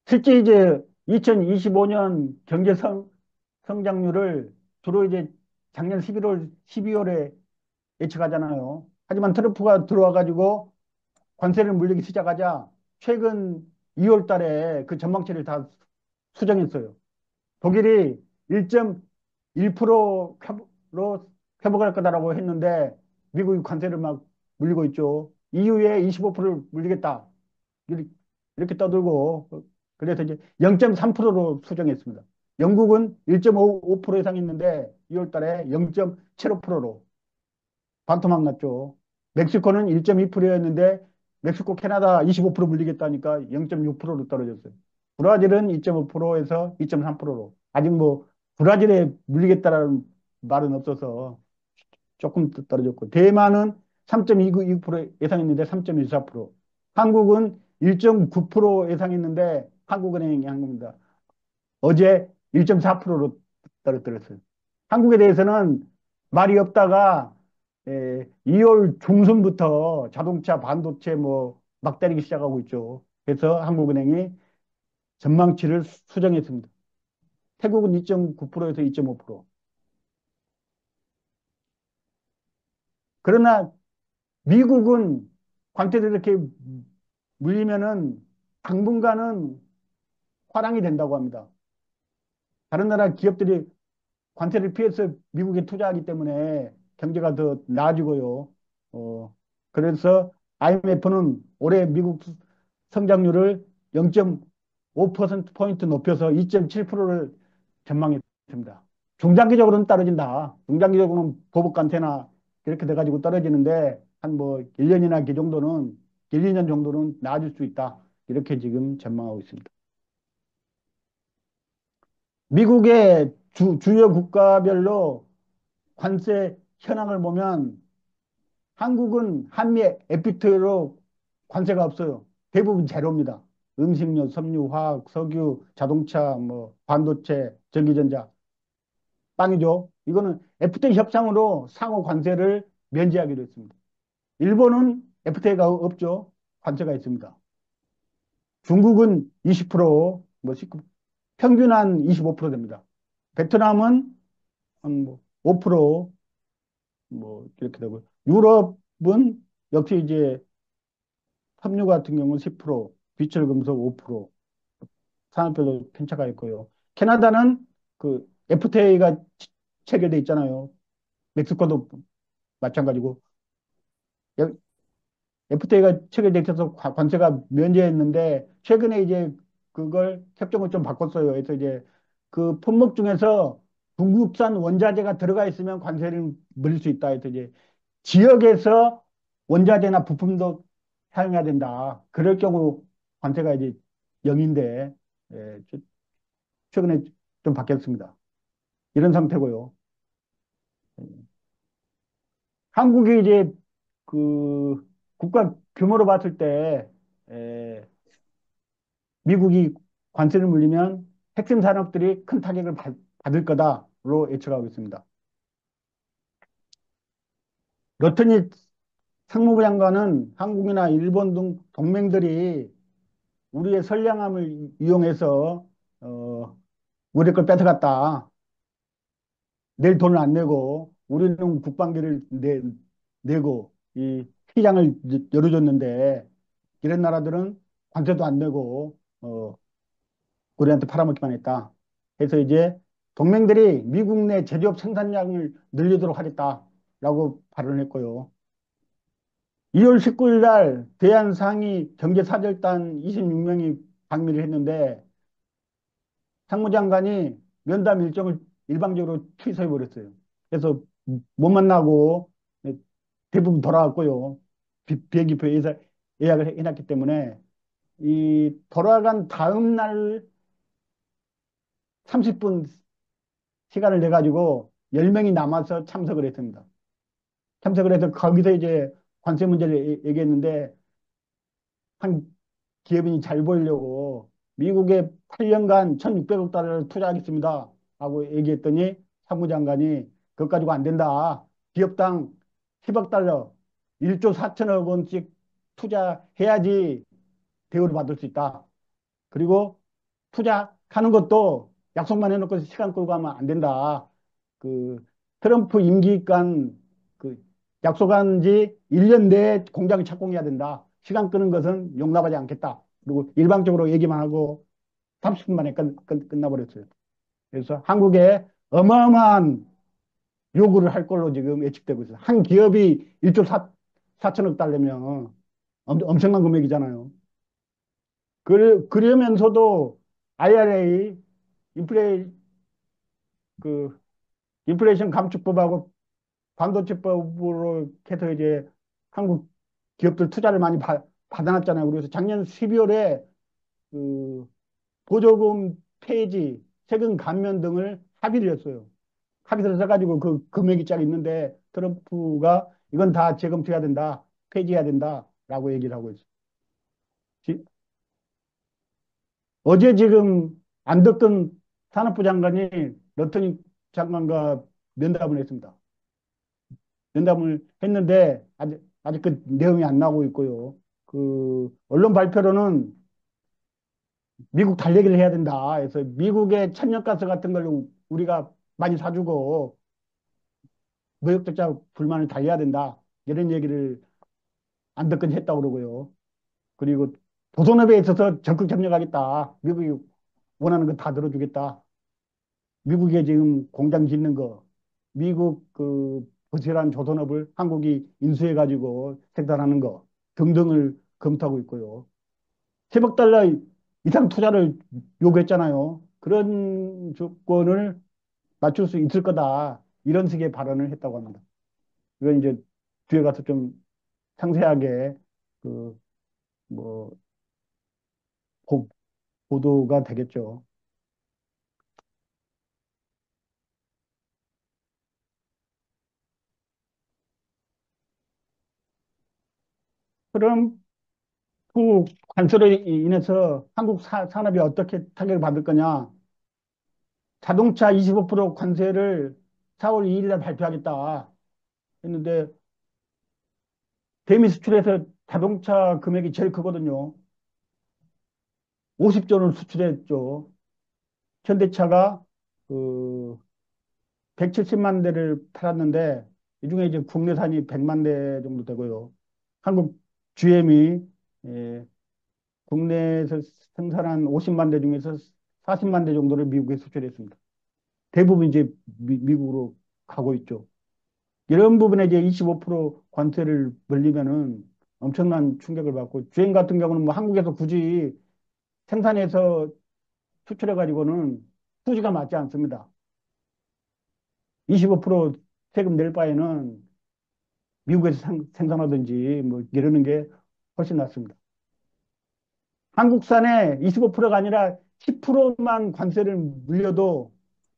실제 이제 2025년 경제 성장률을 주로 이제 작년 11월, 12월에 예측하잖아요. 하지만 트럼프가 들어와가지고 관세를 물리기 시작하자 최근 2월 달에 그 전망치를 다 수정했어요. 독일이 1.1%로 회복할 거다라고 했는데 미국이 관세를 막 물리고 있죠. EU에 25%를 물리겠다. 이렇게 이렇게 떠들고 그래서 이제 0.3%로 수정했습니다. 영국은 1.5% 이상 있는데 2월 달에 0.75%로 반토막 났죠. 멕시코는 1.2%였는데 멕시코, 캐나다 25% 물리겠다니까 0.6%로 떨어졌어요. 브라질은 2.5%에서 2.3%로. 아직 뭐 브라질에 물리겠다라는 말은 없어서 조금 떨어졌고 대만은 3.29% 예상했는데 3.14%. 한국은 1.9% 예상했는데 한국은행이 한 겁니다. 어제 1.4%로 떨어뜨렸어요. 한국에 대해서는 말이 없다가 2월 중순부터 자동차, 반도체 뭐 막 때리기 시작하고 있죠. 그래서 한국은행이 전망치를 수정했습니다. 태국은 2.9%에서 2.5%. 그러나 미국은 관세를 이렇게 물리면은 당분간은 화랑이 된다고 합니다. 다른 나라 기업들이 관세를 피해서 미국에 투자하기 때문에 경제가 더 나아지고요. 그래서 IMF는 올해 미국 성장률을 0.5%포인트 높여서 2.7%를 전망했습니다. 중장기적으로는 떨어진다. 중장기적으로는 보복 관세나 이렇게 돼가지고 떨어지는데 한 뭐 1년이나 그 정도는 1, 2년 정도는 나아질 수 있다. 이렇게 지금 전망하고 있습니다. 미국의 주요 국가별로 관세 현황을 보면 한국은 한미 FTA로 관세가 없어요. 대부분 제로입니다. 음식료, 섬유, 화학, 석유, 자동차, 뭐 반도체, 전기전자, 빵이죠. 이거는 FTA 협상으로 상호 관세를 면제하기로 했습니다. 일본은 FTA가 없죠. 관세가 있습니다. 중국은 20%, 뭐 19, 평균 한 25% 됩니다. 베트남은 한뭐 5%, 뭐 이렇게 되고 유럽은 역시 이제 섬유 같은 경우는 10%, 비철금속 5%, 산업별로 편차가 있고요. 캐나다는 그 FTA가 체결돼 있잖아요. 멕시코도 마찬가지고 FTA가 체결돼 있어서 관세가 면제했는데 최근에 이제 그걸 협정을 좀 바꿨어요. 그래서 이제 그 품목 중에서 중국산 원자재가 들어가 있으면 관세를 물릴 수 있다. 해서 이제 지역에서 원자재나 부품도 사용해야 된다. 그럴 경우 관세가 이제 0인데 최근에 좀 바뀌었습니다. 이런 상태고요. 한국이 이제 그 국가 규모로 봤을 때 미국이 관세를 물리면 핵심 산업들이 큰 타격을 받을 거다로 예측하고 있습니다. 러트니 상무부 장관은 한국이나 일본 등 동맹들이 우리의 선량함을 이용해서 우리 걸 뺏어갔다. 낼 돈을 안 내고 우리는 국방비를 내고 이 시장을 열어줬는데 이런 나라들은 관세도 안 내고 우리한테 팔아먹기만 했다. 그래서 이제 동맹들이 미국 내 제조업 생산량을 늘리도록 하겠다라고 발언했고요. 2월 19일 날 대한상의 경제사절단 26명이 방미를 했는데 상무장관이 면담 일정을 일방적으로 취소해 버렸어요. 그래서 못 만나고 대부분 돌아왔고요. 비행기표 예약을 해놨기 때문에 이 돌아간 다음 날 30분 시간을 내 가지고 10명이 남아서 참석을 했습니다. 참석을 해서 거기서 이제 관세 문제를 얘기했는데 한 기업인이 잘 보이려고 미국에 8년간 1,600억 달러를 투자하겠습니다 하고 얘기했더니 상무장관이 그것 가지고 안 된다. 기업당 10억 달러 1조 4천억 원씩 투자해야지 대우를 받을 수 있다. 그리고 투자하는 것도 약속만 해놓고 시간 끌고 하면 안 된다. 그 트럼프 임기간 그 약속한 지 1년 내에 공장을 착공해야 된다. 시간 끄는 것은 용납하지 않겠다. 그리고 일방적으로 얘기만 하고 30분 만에 끝나버렸어요. 그래서 한국에 어마어마한 요구를 할 걸로 지금 예측되고 있어요. 한 기업이 1조 4천억 달러면 엄청난 금액이잖아요. 그러면서도 IRA 인플레 그 인플레이션 감축법하고 반도체법으로 해서 이제 한국 기업들 투자를 많이 받아놨잖아요. 그래서 작년 12월에 그 보조금 폐지, 세금 감면 등을 합의를 했어요. 합의를 해가지고 그 금액이 쫙 있는데 트럼프가 이건 다 재검토해야 된다, 폐지해야 된다라고 얘기를 하고 있어요. 어제 지금 안덕근 산업부 장관이 러터닝 장관과 면담을 했습니다. 면담을 했는데 아직 그 내용이 안 나오고 있고요. 그 언론 발표로는 미국 달래기를 해야 된다. 그래서 미국의 천연가스 같은 걸 우리가 많이 사주고 무역적자 불만을 달래야 된다. 이런 얘기를 안덕근이 했다고 그러고요. 그리고 보존업에 있어서 적극 협력하겠다. 미국이 원하는 거 다 들어주겠다. 미국에 지금 공장 짓는 거, 미국 그 부실한 조선업을 한국이 인수해가지고 생산하는 거 등등을 검토하고 있고요. 10억 달러 이상 투자를 요구했잖아요. 그런 조건을 맞출 수 있을 거다. 이런 식의 발언을 했다고 합니다. 이건 이제 뒤에 가서 좀 상세하게 그 뭐 보도가 되겠죠. 그럼 그 관세로 인해서 한국 산업이 어떻게 타격을 받을 거냐? 자동차 25% 관세를 4월 2일 날 발표하겠다 했는데 대미 수출에서 자동차 금액이 제일 크거든요. 50조를 수출했죠. 현대차가 그 170만 대를 팔았는데 이 중에 이제 국내산이 100만 대 정도 되고요. 한국 GM이 국내에서 생산한 50만 대 중에서 40만 대 정도를 미국에 수출했습니다. 대부분 이제 미국으로 가고 있죠. 이런 부분에 이제 25% 관세를 벌리면은 엄청난 충격을 받고 주행 같은 경우는 뭐 한국에서 굳이 생산해서 수출해 가지고는 수지가 맞지 않습니다. 25% 세금 낼 바에는 미국에서 생산하든지 뭐 이러는 게 훨씬 낫습니다. 한국산에 25%가 아니라 10%만 관세를 물려도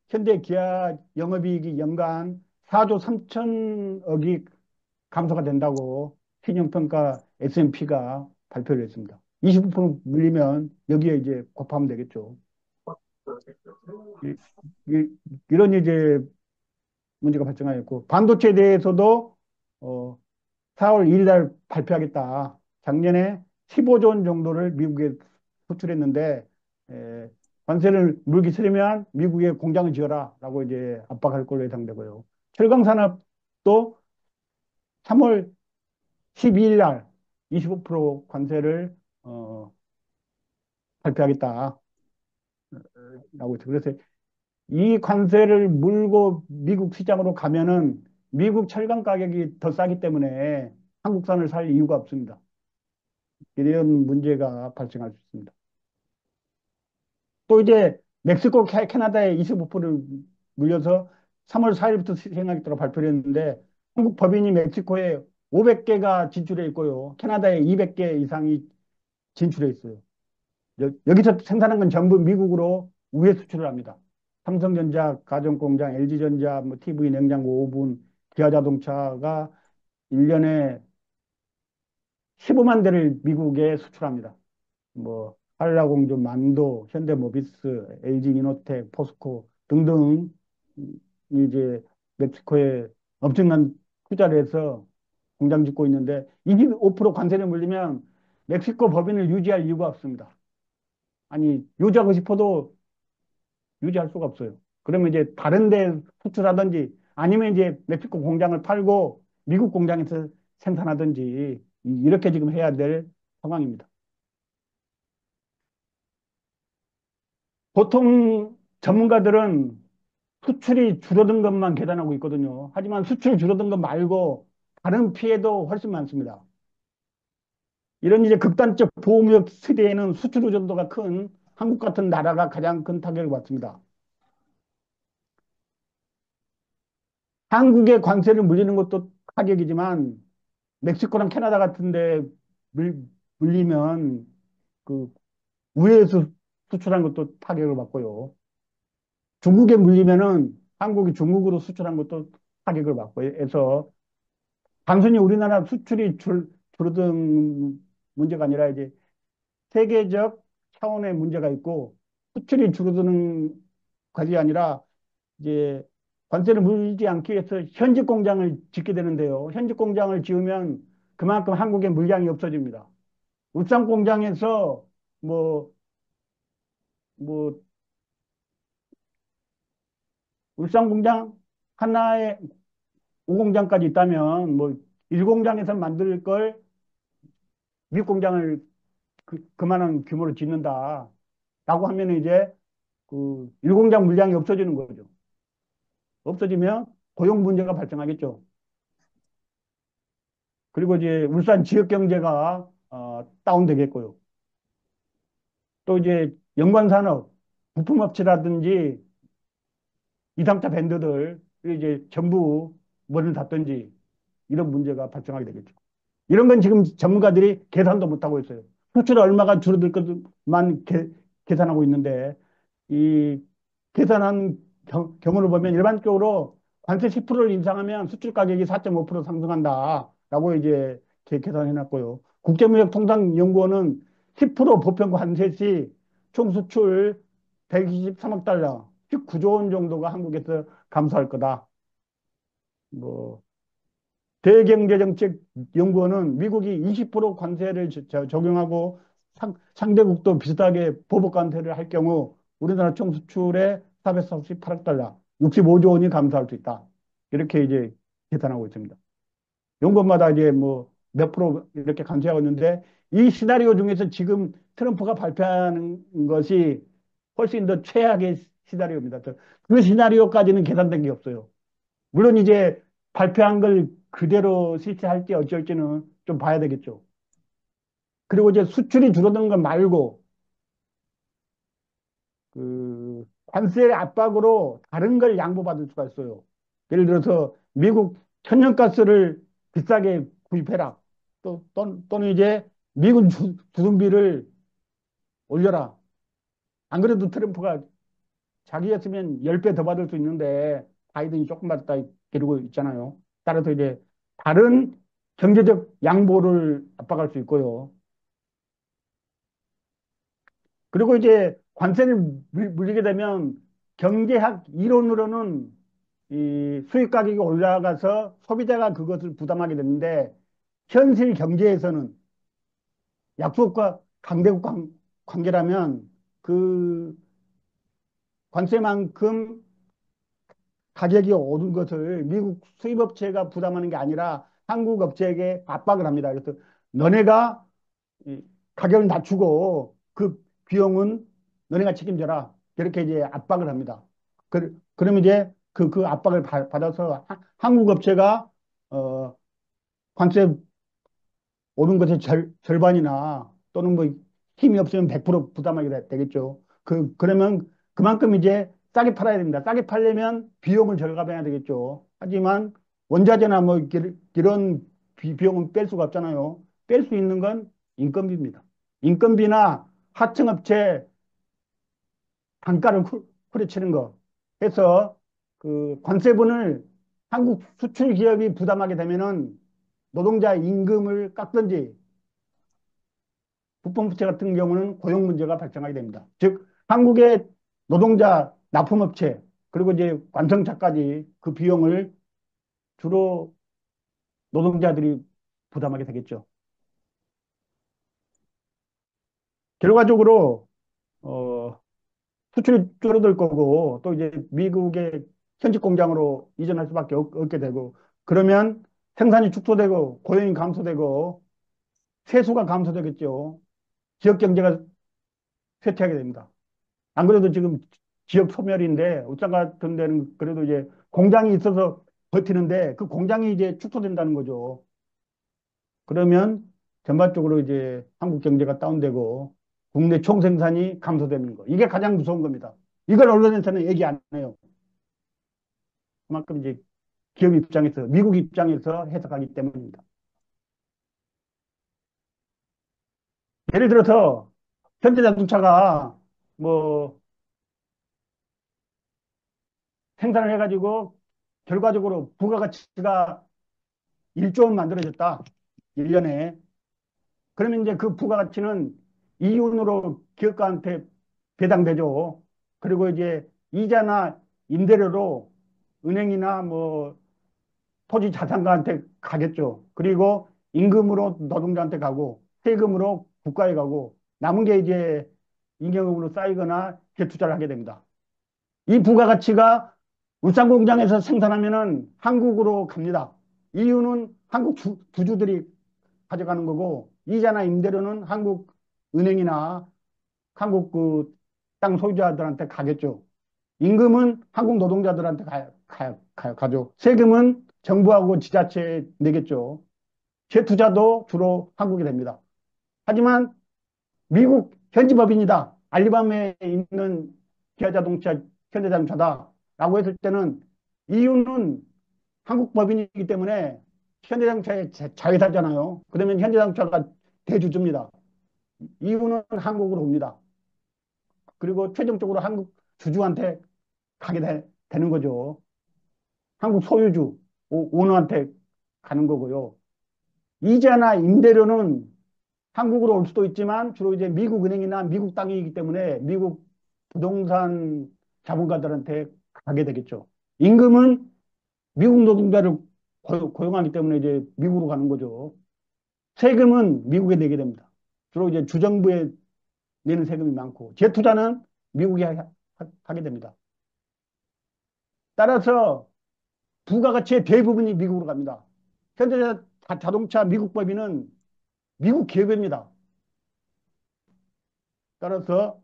현대 기아 영업이익이 연간 4조 3천억이 감소가 된다고 신용평가 S&P가 발표를 했습니다. 25% 물리면 여기에 이제 곱하면 되겠죠. 이, 이, 이런 이제 문제가 발생하였고 반도체에 대해서도 어, 4월 2일 날 발표하겠다. 작년에 15조 원 정도를 미국에 수출했는데 관세를 물기 싫으면 미국에 공장을 지어라라고 이제 압박할 걸로 예상되고요. 철강 산업도 3월 12일 날 25% 관세를 발표하겠다라고 했어요. 그래서 이 관세를 물고 미국 시장으로 가면은 미국 철강 가격이 더 싸기 때문에 한국산을 살 이유가 없습니다. 이런 문제가 발생할 수 있습니다. 또 이제 멕시코, 캐나다에 25%를 물려서 3월 4일부터 시행하겠다고 발표를 했는데 한국 법인이 멕시코에 500개가 진출해 있고요. 캐나다에 200개 이상이 진출해 있어요. 여기서 생산한 건 전부 미국으로 우회 수출을 합니다. 삼성전자, 가전공장, LG전자, 뭐 TV, 냉장고, 오븐, 기아자동차가 1년에 15만 대를 미국에 수출합니다. 뭐 한라공주, 만도, 현대모비스, LG이노텍, 포스코 등등 이제 멕시코에 엄청난 투자를 해서 공장 짓고 있는데 25% 관세를 물리면 멕시코 법인을 유지할 이유가 없습니다. 아니 유지하고 싶어도 유지할 수가 없어요. 그러면 이제 다른 데 수출하든지 아니면 이제 멕시코 공장을 팔고 미국 공장에서 생산하든지 이렇게 지금 해야 될 상황입니다. 보통 전문가들은 수출이 줄어든 것만 계산하고 있거든요. 하지만 수출이 줄어든 것 말고 다른 피해도 훨씬 많습니다. 이런 이제 극단적 보호무역 시대에는 수출 의존도가 큰 한국 같은 나라가 가장 큰 타격을 받습니다. 한국에 관세를 물리는 것도 타격이지만 멕시코랑 캐나다 같은데 물, 물리면 그 우회해서 수출한 것도 타격을 받고요. 중국에 물리면은 한국이 중국으로 수출한 것도 타격을 받고 해서 단순히 우리나라 수출이 줄어든 문제가 아니라 이제 세계적 차원의 문제가 있고 수출이 줄어드는 것이 아니라 이제 관세를 물지 않기 위해서 현직 공장을 짓게 되는데요. 현직 공장을 지으면 그만큼 한국의 물량이 없어집니다. 울산 공장에서 뭐, 뭐, 울산 공장 하나에 5공장까지 있다면 뭐 1공장에서 만들 걸 미국 공장을 그만한 규모로 짓는다. 라고 하면 이제 그 1공장 물량이 없어지는 거죠. 없어지면 고용 문제가 발생하겠죠. 그리고 이제 울산 지역 경제가 다운되겠고요. 또 이제 연관 산업, 부품업체라든지 이삼차 밴드들 이제 전부 문을 닫든지 이런 문제가 발생하게 되겠죠. 이런 건 지금 전문가들이 계산도 못하고 있어요. 수출이 얼마가 줄어들 것만 계산하고 있는데 이 계산한 경우를 보면 일반적으로 관세 10%를 인상하면 수출 가격이 4.5% 상승한다라고 이제 계산해 놨고요. 국제무역통상연구원은 10% 보편 관세 시 총 수출 123억 달러, 19조 원 정도가 한국에서 감소할 거다. 뭐 대경제정책연구원은 미국이 20% 관세를 적용하고 상대국도 비슷하게 보복 관세를 할 경우 우리나라 총 수출의 448억 달러, 65조 원이 감소할 수 있다. 이렇게 이제 계산하고 있습니다. 연구원마다 이제 뭐 몇 프로 이렇게 감소하고 있는데 이 시나리오 중에서 지금 트럼프가 발표하는 것이 훨씬 더 최악의 시나리오입니다. 그 시나리오까지는 계산된 게 없어요. 물론 이제 발표한 걸 그대로 실시할지 어쩔지는 좀 봐야 되겠죠. 그리고 이제 수출이 줄어드는 것 말고 그 관세 압박으로 다른 걸 양보받을 수가 있어요. 예를 들어서 미국 천연가스를 비싸게 구입해라. 또는 이제 미군 주둔비를 올려라. 안 그래도 트럼프가 자기였으면 10배 더 받을 수 있는데 바이든이 조금 받았다 이러고 있잖아요. 따라서 이제 다른 경제적 양보를 압박할 수 있고요. 그리고 이제 관세를 물리게 되면 경제학 이론으로는 이 수입 가격이 올라가서 소비자가 그것을 부담하게 되는데 현실 경제에서는 약속과 강대국 관계라면 그 관세만큼 가격이 오른 것을 미국 수입업체가 부담하는 게 아니라 한국 업체에게 압박을 합니다. 그래서 너네가 이 가격을 낮추고 그 비용은 너네가 책임져라. 이렇게 이제 압박을 합니다. 그러면 이제 그 압박을 받아서 한국 업체가 어, 관세 오른 것의 절반이나 또는 뭐 힘이 없으면 100% 부담하게 되겠죠. 그러면 그만큼 이제 싸게 팔아야 됩니다. 싸게 팔려면 비용을 절감해야 되겠죠. 하지만 원자재나 뭐 이런 비용은 뺄 수가 없잖아요. 뺄 수 있는 건 인건비입니다. 인건비나 하청업체 단가를 후려치는 거 해서 그 관세분을 한국 수출 기업이 부담하게 되면은 노동자 임금을 깎든지 부품부채 같은 경우는 고용 문제가 발생하게 됩니다. 즉, 한국의 노동자, 납품업체, 그리고 이제 완성차까지 그 비용을 주로 노동자들이 부담하게 되겠죠. 결과적으로, 수출이 줄어들 거고, 또 이제 미국의 현직 공장으로 이전할 수밖에 없게 되고, 그러면 생산이 축소되고, 고용이 감소되고, 세수가 감소되겠죠. 지역 경제가 쇠퇴하게 됩니다. 안 그래도 지금 지역 소멸인데 울산 같은 데는 그래도 이제 공장이 있어서 버티는데 그 공장이 이제 축소된다는 거죠. 그러면 전반적으로 이제 한국 경제가 다운되고 국내 총생산이 감소되는 거. 이게 가장 무서운 겁니다. 이걸 언론에서는 얘기 안 해요. 그만큼 이제 기업 입장에서, 미국 입장에서 해석하기 때문입니다. 예를 들어서 현대자동차가 뭐 생산을 해가지고 결과적으로 부가가치가 1조 원 만들어졌다. 1년에. 그러면 이제 그 부가가치는 이윤으로 기업가한테 배당되죠. 그리고 이제 이자나 임대료로 은행이나 뭐 토지 자산가한테 가겠죠. 그리고 임금으로 노동자한테 가고 세금으로 국가에 가고 남은 게 이제 잉여금으로 쌓이거나 재투자를 하게 됩니다. 이 부가가치가 울산 공장에서 생산하면은 한국으로 갑니다. 이유는 한국 주주들이 가져가는 거고 이자나 임대료는 한국 은행이나 한국 그 땅 소유자들한테 가겠죠. 임금은 한국 노동자들한테 가죠. 세금은 정부하고 지자체에 내겠죠. 재투자도 주로 한국이 됩니다. 하지만 미국 현지 법인이다. 알리바마에 있는 기아자동차, 현대자동차다라고 했을 때는 이유는 한국 법인이기 때문에 현대자동차의 자회사잖아요. 그러면 현대자동차가 대주주입니다. 이유는 한국으로 옵니다. 그리고 최종적으로 한국 주주한테 가게 되는 거죠. 한국 소유주, 오너한테 가는 거고요. 이자나 임대료는 한국으로 올 수도 있지만 주로 이제 미국 은행이나 미국 땅이기 때문에 미국 부동산 자본가들한테 가게 되겠죠. 임금은 미국 노동자를 고용하기 때문에 이제 미국으로 가는 거죠. 세금은 미국에 내게 됩니다. 주로 이제 주정부에 내는 세금이 많고 재투자는 미국이 하게 됩니다. 따라서 부가가치의 대부분이 미국으로 갑니다. 현대자동차 미국 법인은 미국 기업입니다. 따라서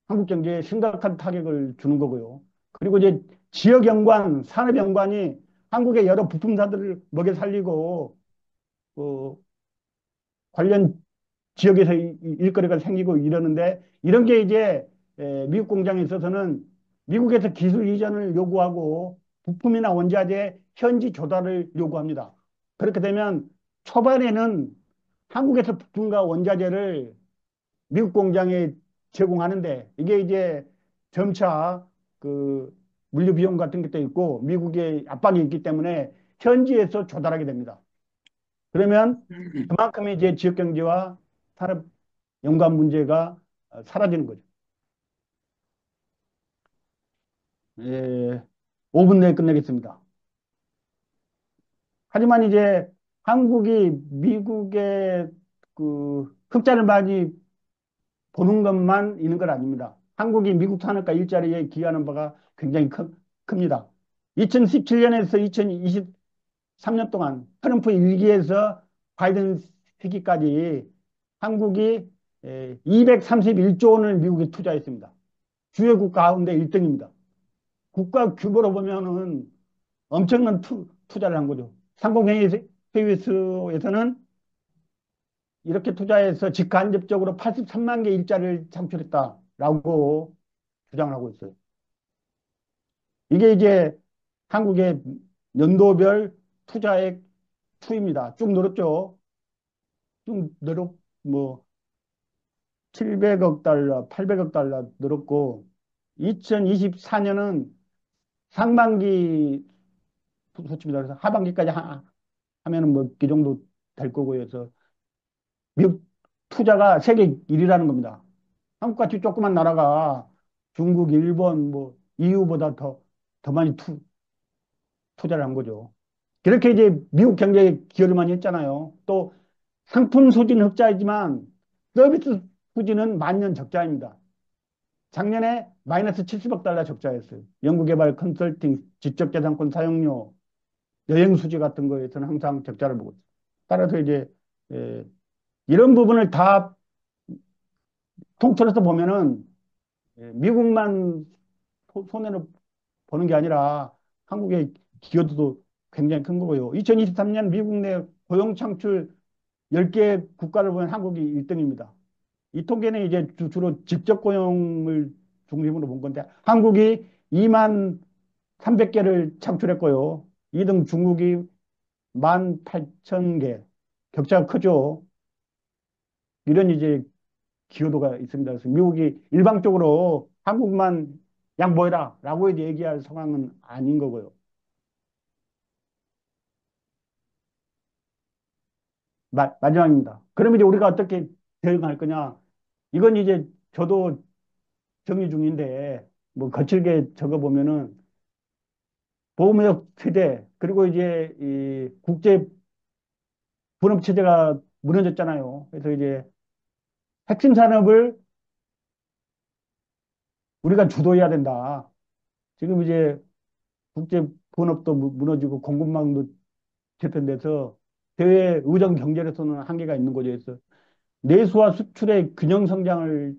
한국 경제에 심각한 타격을 주는 거고요. 그리고 이제 지역 연관, 산업 연관이 한국의 여러 부품사들을 먹여 살리고 어, 관련 지역에서 일거리가 생기고 이러는데 이런 게 이제 미국 공장에 있어서는 미국에서 기술 이전을 요구하고 부품이나 원자재 현지 조달을 요구합니다. 그렇게 되면 초반에는 한국에서 부품과 원자재를 미국 공장에 제공하는데 이게 이제 점차 그 물류 비용 같은 것도 있고 미국의 압박이 있기 때문에 현지에서 조달하게 됩니다. 그러면 그만큼 이제 지역 경제와 산업 연관 문제가 사라지는 거죠. 예, 5분 내에 끝내겠습니다. 하지만 이제 한국이 미국의 그 흑자를 많이 보는 것만 있는 건 아닙니다. 한국이 미국 산업과 일자리에 기여하는 바가 굉장히 큽니다. 2017년에서 2023년 동안 트럼프 위기에서 바이든 시기까지 한국이 231조 원을 미국이 투자했습니다. 주요 국가 가운데 1등입니다. 국가 규모로 보면은 엄청난 투자를 한 거죠. 상공회의소에서는 이렇게 투자해서 직간접적으로 83만 개 일자리를 창출했다라고 주장을 하고 있어요. 이게 이제 한국의 연도별 투자액 추입니다. 쭉 늘었죠. 쭉 늘었, 뭐, 700억 달러, 800억 달러 늘었고, 2024년은 상반기 수치입니다. 그래서 하반기까지 하면은 뭐, 그 정도 될 거고요. 그래서 미국 투자가 세계 1위라는 겁니다. 한국같이 조그만 나라가 중국, 일본, 뭐, EU보다 더 많이 투자를 한 거죠. 그렇게 이제 미국 경제에 기여를 많이 했잖아요. 또 상품 수지는 흑자이지만 서비스 수지는 만년 적자입니다. 작년에 마이너스 70억 달러 적자였어요. 연구개발, 컨설팅, 지적재산권 사용료, 여행 수지 같은 거에서는 항상 적자를 보고 있어요. 따라서 이제 에, 이런 부분을 다 통틀어서 보면은 미국만 손해를 보는 게 아니라 한국의 기여도도 굉장히 큰 거고요. 2023년 미국 내 고용 창출 10개 국가를 보면 한국이 1등입니다. 이 통계는 이제 주로 직접 고용을 중심으로 본 건데 한국이 2만 300개를 창출했고요. 2등 중국이 18,000개. 격차가 크죠. 이런 이제 기여도가 있습니다. 그래서 미국이 일방적으로 한국만 양보해라 라고 이제 얘기할 상황은 아닌 거고요. 마지막입니다. 그러면 이제 우리가 어떻게 대응할 거냐? 이건 이제 저도 정리 중인데 뭐 거칠게 적어보면은 보호무역 체제 그리고 이제 이 국제 분업 체제가 무너졌잖아요. 그래서 이제 핵심 산업을 우리가 주도해야 된다. 지금 이제 국제 분업도 무너지고 공급망도 개편돼서 대외 의존 경제로서는 한계가 있는 거죠. 그래서 내수와 수출의 균형 성장을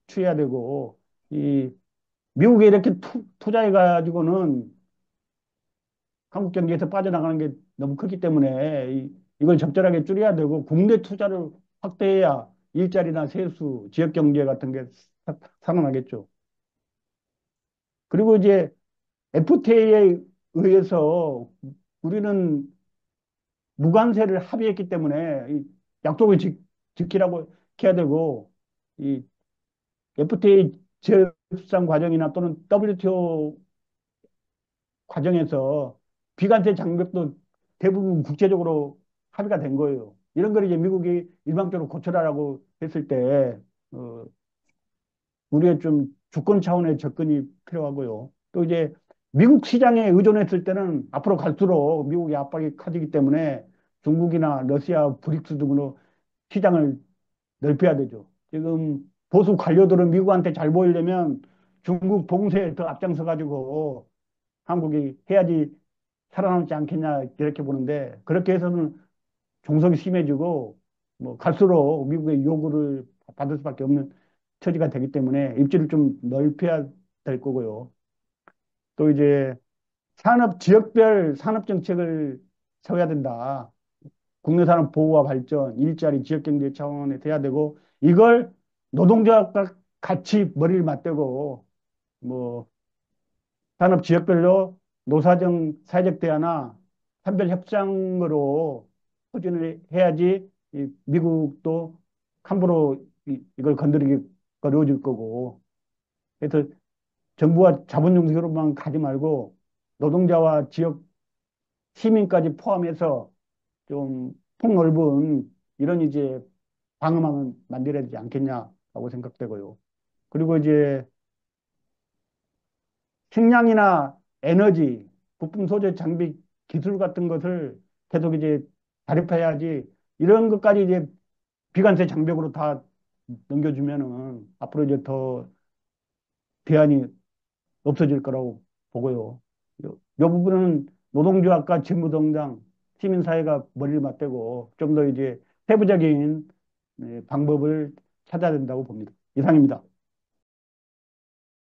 취해야 되고 이 미국에 이렇게 투자해 가지고는 한국 경제에서 빠져나가는 게 너무 크기 때문에 이걸 적절하게 줄여야 되고 국내 투자를 확대해야 일자리나 세수, 지역 경제 같은 게 살아나겠죠. 그리고 이제 FTA에 의해서 우리는 무관세를 합의했기 때문에 이 약속을 지키라고 해야 되고 이 FTA 재협상 과정이나 또는 WTO 과정에서 비관세 장벽도 대부분 국제적으로 합의가 된 거예요. 이런 걸 이제 미국이 일방적으로 고쳐라라고 했을 때, 우리의 좀 주권 차원의 접근이 필요하고요. 또 이제 미국 시장에 의존했을 때는 앞으로 갈수록 미국의 압박이 커지기 때문에 중국이나 러시아, 브릭스 등으로 시장을 넓혀야 되죠. 지금 보수 관료들은 미국한테 잘 보이려면 중국 봉쇄에 더 앞장서 가지고 한국이 해야지 살아남지 않겠냐 이렇게 보는데 그렇게 해서는 종속이 심해지고 뭐 갈수록 미국의 요구를 받을 수밖에 없는 처지가 되기 때문에 입지를 좀 넓혀야 될 거고요. 또 이제 산업 지역별 산업 정책을 세워야 된다. 국내 산업 보호와 발전, 일자리, 지역 경제 차원에 돼야 되고 이걸 노동조합과 같이 머리를 맞대고 뭐 산업 지역별로 노사정 사회적 대화나 판별 협상으로 추진을 해야지 미국도 함부로 이걸 건드리기 어려워질 거고 그래서 정부와 자본 중심으로만 가지 말고 노동자와 지역 시민까지 포함해서 좀 폭넓은 이런 이제 방어망을 만들어야 되지 않겠냐라고 생각되고요. 그리고 이제 식량이나 에너지, 부품 소재 장비 기술 같은 것을 계속 이제 자립해야지 이런 것까지 이제 비관세 장벽으로 다 넘겨주면은 앞으로 이제 더 대안이 없어질 거라고 보고요. 요 부분은 노동조합과 재무동장, 시민사회가 머리를 맞대고 좀 더 이제 세부적인 방법을 찾아야 된다고 봅니다. 이상입니다.